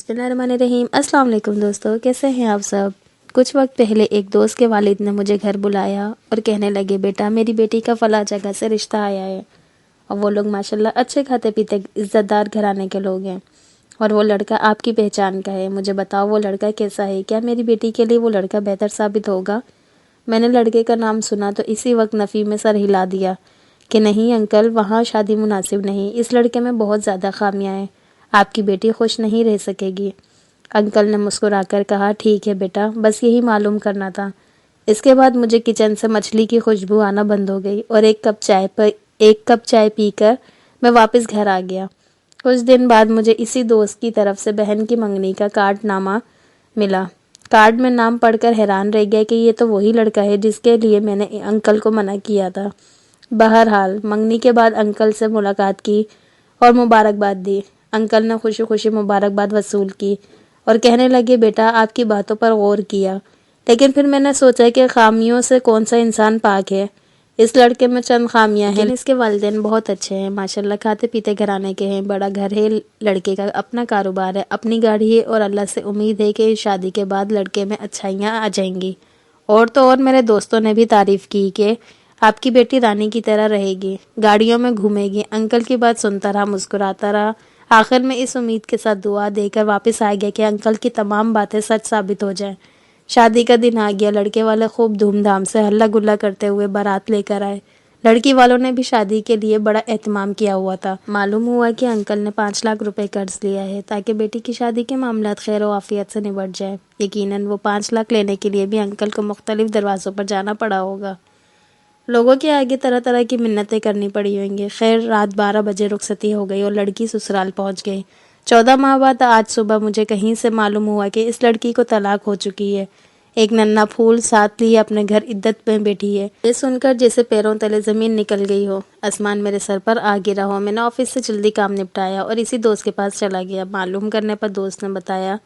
बिस्मिल्लाहिर्रहमानिर्रहीम। अस्सलाम वालेकुम दोस्तों, कैसे हैं आप सब। कुछ वक्त पहले एक दोस्त के वालिद ने मुझे घर बुलाया और कहने लगे, बेटा मेरी बेटी का फला जगह से रिश्ता आया है। और वो लोग माशाल्लाह अच्छे खाते पीते इज़्ज़तदार घराने के लोग हैं और वो लड़का आपकी पहचान का है। मुझे बताओ वो लड़का कैसा है, क्या मेरी बेटी के लिए वो लड़का बेहतर साबित होगा। मैंने लड़के का नाम सुना तो इसी वक्त नफ़ी में सर हिला दिया कि नहीं अंकल, वहाँ शादी मुनासिब नहीं, इस लड़के में बहुत ज़्यादा खामियां हैं, आपकी बेटी खुश नहीं रह सकेगी। अंकल ने मुस्कुराकर कहा, ठीक है बेटा, बस यही मालूम करना था। इसके बाद मुझे किचन से मछली की खुशबू आना बंद हो गई और एक कप चाय पीकर मैं वापस घर आ गया। कुछ दिन बाद मुझे इसी दोस्त की तरफ से बहन की मंगनी का कार्डनामा मिला। कार्ड में नाम पढ़कर हैरान रह गया कि ये तो वही लड़का है जिसके लिए मैंने अंकल को मना किया था। बहरहाल मंगनी के बाद अंकल से मुलाकात की और मुबारकबाद दी। अंकल ने खुशी खुशी मुबारकबाद वसूल की और कहने लगे, बेटा आपकी बातों पर गौर किया, लेकिन फिर मैंने सोचा कि खामियों से कौन सा इंसान पाक है। इस लड़के में चंद खामियां हैं, इसके वालिदैन बहुत अच्छे हैं, माशाल्लाह खाते पीते घराने के हैं, बड़ा घर है, लड़के का अपना कारोबार है, अपनी गाड़ी है और अल्लाह से उम्मीद है कि शादी के बाद लड़के में अच्छाइयाँ आ जाएंगी। और तो और मेरे दोस्तों ने भी तारीफ़ की कि आपकी बेटी रानी की तरह रहेगी, गाड़ियों में घूमेगी। अंकल की बात सुनता रहा, मुस्कुराता रहा। आखिर में इस उम्मीद के साथ दुआ देकर वापस आ गया कि अंकल की तमाम बातें सच साबित हो जाएं। शादी का दिन आ गया। लड़के वाले खूब धूमधाम से हल्ला गुल्ला करते हुए बारात लेकर आए। लड़की वालों ने भी शादी के लिए बड़ा एहतमाम किया हुआ था। मालूम हुआ कि अंकल ने 5 लाख रुपए कर्ज लिया है ताकि बेटी की शादी के मामलात खैर और आफियत से निबट जाए। यकीनन वो 5 लाख लेने के लिए भी अंकल को मुख्तलिफ दरवाज़ों पर जाना पड़ा होगा। लोगों के आगे तरह तरह की मिन्नतें करनी पड़ी होंगी। खैर रात 12 बजे रुखसती हो गई और लड़की ससुराल पहुंच गई। 14 माह बाद आज सुबह मुझे कहीं से मालूम हुआ कि इस लड़की को तलाक हो चुकी है। एक नन्हा फूल साथ लिए अपने घर इद्दत में बैठी है। ये सुनकर जैसे पैरों तले जमीन निकल गई हो, आसमान मेरे सर पर आ गिरा हो। मैंने ऑफिस से जल्दी काम निपटाया और इसी दोस्त के पास चला गया। मालूम करने पर दोस्त ने बताया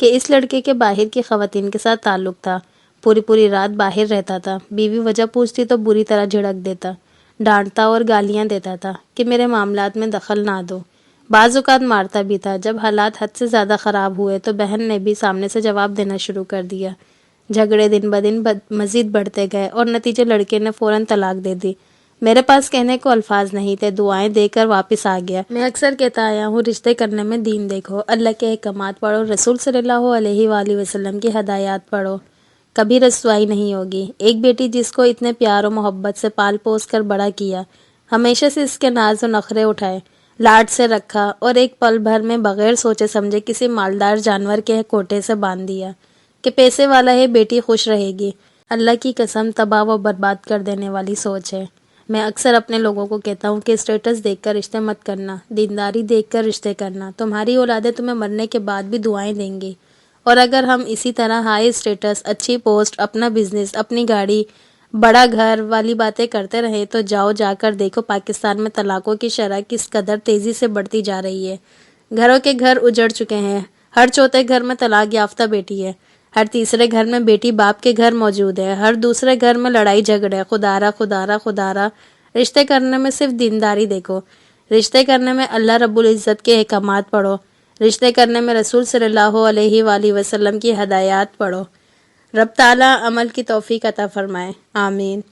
कि इस लड़के के बाहर की खवातीन के साथ ताल्लुक था। पूरी पूरी रात बाहर रहता था। बीवी वजह पूछती तो बुरी तरह झिड़क देता, डांटता और गालियां देता था कि मेरे मामलात में दखल ना दो। बाज़ औक़ात मारता भी था। जब हालात हद से ज़्यादा ख़राब हुए तो बहन ने भी सामने से जवाब देना शुरू कर दिया। झगड़े दिन ब दिन मज़ीद बढ़ते गए और नतीजे लड़के ने फ़ौरन तलाक दे दी। मेरे पास कहने को अल्फाज नहीं थे, दुआएं देकर वापस आ गया। मैं अक्सर कहता आया हूँ, रिश्ते करने में दीन देखो, अल्लाह के अहकामात पढ़ो, रसूल सल्लल्लाहु अलैहि वसल्लम की हदायत पढ़ो, कभी रसवाई नहीं होगी। एक बेटी जिसको इतने प्यार और मोहब्बत से पाल पोस कर बड़ा किया, हमेशा से इसके नाज और नखरे उठाए, लाड से रखा और एक पल भर में बगैर सोचे समझे किसी मालदार जानवर के कोटे से बांध दिया कि पैसे वाला है, बेटी खुश रहेगी। अल्लाह की कसम, तबाह व बर्बाद कर देने वाली सोच है। मैं अक्सर अपने लोगों को कहता हूँ कि स्टेटस देखकर रिश्ते मत करना, दीनदारी देखकर रिश्ते करना। तुम्हारी औलादें तुम्हें मरने के बाद भी दुआएं देंगी। और अगर हम इसी तरह हाई स्टेटस, अच्छी पोस्ट, अपना बिजनेस, अपनी गाड़ी, बड़ा घर वाली बातें करते रहे तो जाकर देखो पाकिस्तान में तलाकों की शरह किस कदर तेजी से बढ़ती जा रही है। घरों के घर उजड़ चुके हैं। हर चौथे घर में तलाक याफ्ता बेटी है। हर तीसरे घर में बेटी बाप के घर मौजूद है। हर दूसरे घर में लड़ाई झगड़े। खुदारा खुदारा खुदारा। रिश्ते करने में सिर्फ दीनदारी देखो। रिश्ते करने में अल्लाह रब्बुल इज़्ज़त के अहकामात पढ़ो। रिश्ते करने में रसूल सल्लल्लाहु अलैहि वसल्लम की हदायत पढ़ो। रब ताला अमल की तौफीक अता फरमाए, आमीन।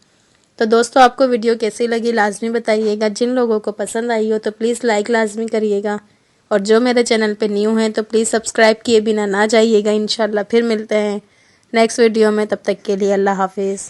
तो दोस्तों, आपको वीडियो कैसी लगी लाजमी बताइएगा। जिन लोगों को पसंद आई हो तो प्लीज़ लाइक लाजमी करिएगा और जो मेरे चैनल पे न्यू हैं तो प्लीज़ सब्सक्राइब किए बिना ना जाइएगा। इंशाल्लाह फिर मिलते हैं नेक्स्ट वीडियो में, तब तक के लिए अल्लाह हाफिज़।